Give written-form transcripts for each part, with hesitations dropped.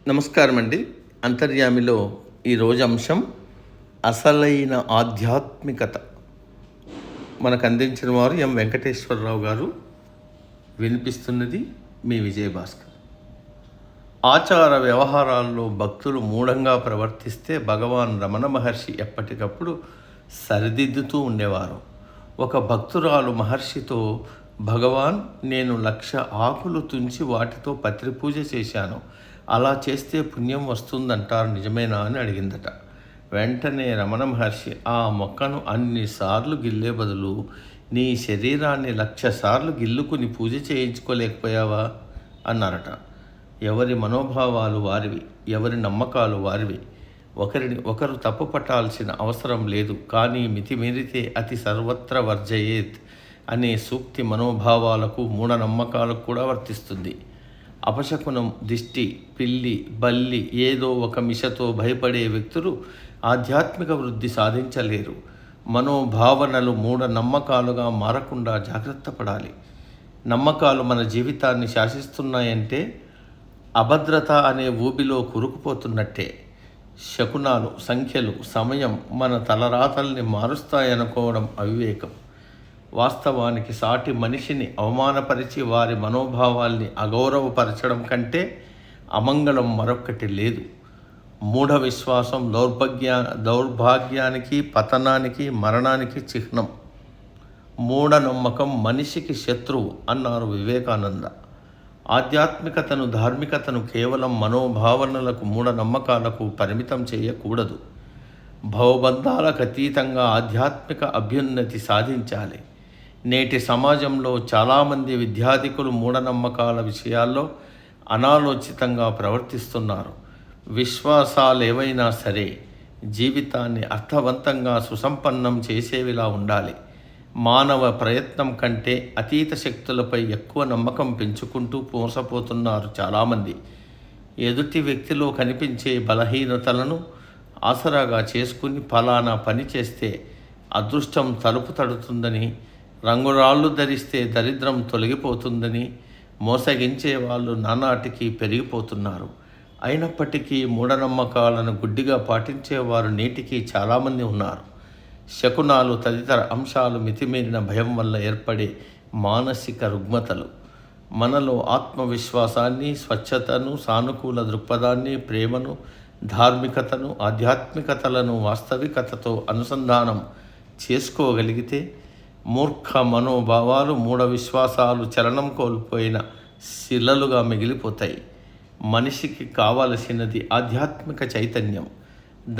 నమస్కారం అండి. అంతర్యామిలో ఈరోజు అంశం అసలైన ఆధ్యాత్మికత. మనకు అందించిన వారు ఎం వెంకటేశ్వరరావు గారు. వినిపిస్తున్నది మీ విజయభాస్కర్. ఆచార వ్యవహారాల్లో భక్తులు మూఢంగా ప్రవర్తిస్తే భగవాన్ రమణ మహర్షి ఎప్పటికప్పుడు సరిదిద్దుతూ ఉండేవారు. ఒక భక్తురాలు మహర్షితో, భగవాన్, నేను 1,00,000 ఆకులు తుంచి వాటితో పత్రి పూజ చేశాను, అలా చేస్తే పుణ్యం వస్తుందంటారు, నిజమేనా అని అడిగిందట. వెంటనే రమణ మహర్షి, ఆ మొక్కను అన్నిసార్లు గిల్లే బదులు నీ శరీరాన్ని 1,00,000 సార్లు గిల్లుకుని పూజ చేయించుకోలేకపోయావా అన్నారట. ఎవరి మనోభావాలు వారివి, ఎవరి నమ్మకాలు వారివి. ఒకరిని ఒకరు తప్పు పట్టాల్సిన అవసరం లేదు. కానీ మితిమీరితే అతి సర్వత్ర వర్జయేత్ అనే సూక్తి మనోభావాలకు, మూఢనమ్మకాలకు కూడా వర్తిస్తుంది. అపశకునం, దిష్టి, పిల్లి, బల్లి, ఏదో ఒక మిషతో భయపడే వ్యక్తులు ఆధ్యాత్మిక వృద్ధి సాధించలేరు. మనోభావనలు మూఢనమ్మకాలుగా మారకుండా జాగ్రత్త పడాలి. నమ్మకాలు మన జీవితాన్ని శాసిస్తున్నాయంటే అభద్రత అనే ఊబిలో కూరుకుపోతున్నట్టే. శకునాలు, సంఖ్యలు, సమయం మన తలరాతల్ని మారుస్తాయనుకోవడం అవివేకం. వాస్తవానికి సాటి మనిషిని అవమానపరిచి వారి మనోభావాల్ని అగౌరవపరచడం కంటే అమంగళం మరొక్కటి లేదు. మూఢ విశ్వాసం దౌర్భాగ్యానికి, పతనానికి, మరణానికి చిహ్నం. మూఢనమ్మకం మనిషికి శత్రువు అన్నారు వివేకానంద. ఆధ్యాత్మికతను, ధార్మికతను కేవలం మనోభావనలకు, మూఢనమ్మకాలకు పరిమితం చేయకూడదు. భవబంధాలకు అతీతంగా ఆధ్యాత్మిక అభ్యున్నతి సాధించాలి. నేటి సమాజంలో చాలామంది విద్యార్థికులు మూఢనమ్మకాల విషయాల్లో అనాలోచితంగా ప్రవర్తిస్తున్నారు. విశ్వాసాలు ఏవైనా సరే జీవితాన్ని అర్థవంతంగా, సుసంపన్నం చేసేవిలా ఉండాలి. మానవ ప్రయత్నం కంటే అతీత శక్తులపై ఎక్కువ నమ్మకం పెంచుకుంటూ మోసపోతున్నారు చాలామంది. ఎదుటి వ్యక్తిలో కనిపించే బలహీనతలను ఆసరాగా చేసుకుని ఫలానా పని చేస్తే అదృష్టం తలుపు తడుతుందని, రంగురాళ్ళు ధరిస్తే దరిద్రం తొలగిపోతుందని మోసగించే వాళ్ళు నానాటికి పెరిగిపోతున్నారు. అయినప్పటికీ మూఢనమ్మకాలను గుడ్డిగా పాటించేవారు నేటికి చాలామంది ఉన్నారు. శకునాలు తదితర అంశాలు మితిమీరిన భయం వల్ల ఏర్పడే మానసిక రుగ్మతలు. మనలో ఆత్మవిశ్వాసాన్ని, స్వచ్ఛతను, సానుకూల దృక్పథాన్ని, ప్రేమను, ధార్మికతను, ఆధ్యాత్మికతలను వాస్తవికతతో అనుసంధానం చేసుకోగలిగితే మూర్ఖ మనోభావాలు, మూఢ విశ్వాసాలు చలనం కోల్పోయిన శిలలుగా మిగిలిపోతాయి. మనిషికి కావలసినది ఆధ్యాత్మిక చైతన్యం.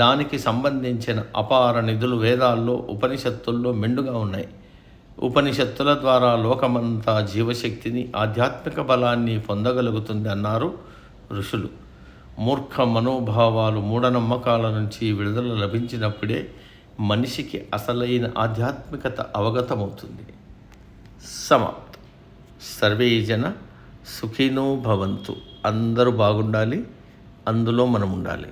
దానికి సంబంధించిన అపార నిధులు వేదాల్లో, ఉపనిషత్తుల్లో మెండుగా ఉన్నాయి. ఉపనిషత్తుల ద్వారా లోకమంతా జీవశక్తిని, ఆధ్యాత్మిక బలాన్ని పొందగలుగుతుంది అన్నారు ఋషులు. మూర్ఖ మనోభావాలు, మూఢనమ్మకాల నుంచి విడుదల లభించినప్పుడే మనిషికి అసలైన ఆధ్యాత్మికత అవగతమవుతుంది. సమాప్తం. సర్వే జన సుఖినో భవంతు. అందరూ బాగుండాలి, అందులో మనం ఉండాలి.